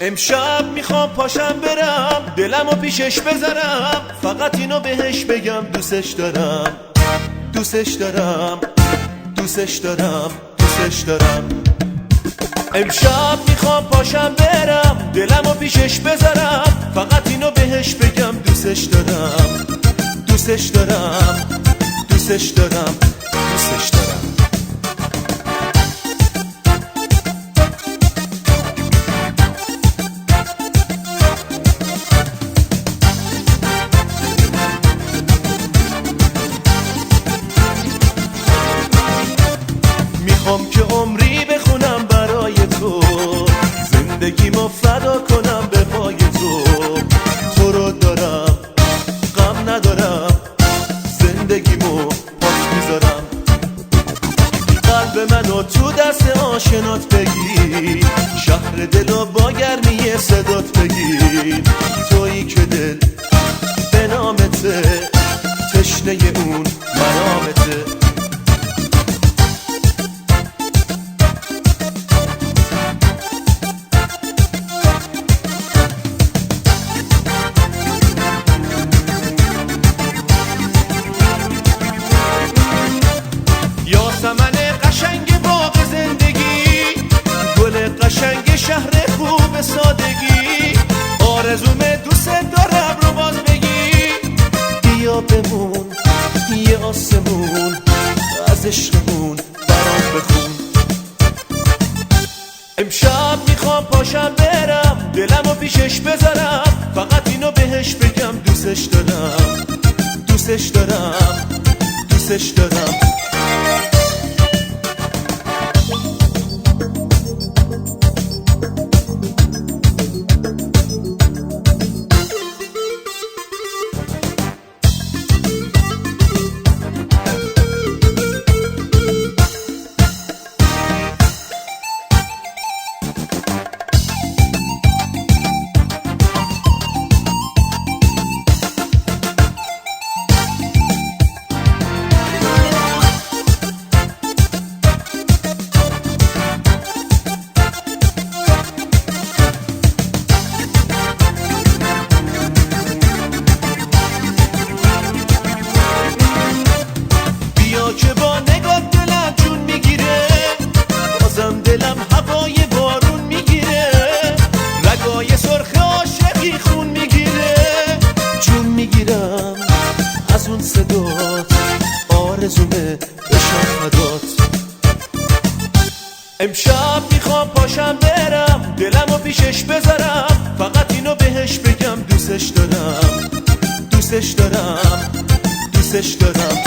امشب میخوام پاشم برم دلمو پیشش بذارم، فقط اینو بهش بگم دوستش دارم دوستش دارم دوستش دارم دوستش دارم. امشب میخوام پاشم برم دلمو پیشش بذارم، فقط اینو بهش بگم دوستش دارم دوستش دارم دوستش دارم دوستش دارم. میخوام که عمری بخونم برای تو، زندگیمو فدا کنم به پای تو. تو رو دارم غم ندارم، زندگیمو پاک میذارم. قلب منو تو دست آشنات بگیر، شهر دلو با گرمی صدات بگیر. تویی که دل به نامته، تشنه اون مرامته. یاسمن قشنگ باغ زندگی، گل قشنگ شهر خوب سادگی. آرزوم دوست دارم رو باز بگی، بیا بمون یه آسمون، از عشقمون برام بخون. امشب میخوام پاشم برم دلمو پیشش بذارم، فقط اینو بهش بگم دوستش دارم دوستش دارم دوستش دارم. که با نگاه دلم جون میگیره، بازم دلم هوای بارون میگیره. رگای سرخ عاشقی خون میگیره، جون میگیرم از اون صدات، آرزومه بشم فدات. امشب میخوام پاشم برم دلمو پیشش بذارم، فقط اینو بهش بگم دوستش دارم دوستش دارم دوستش دارم.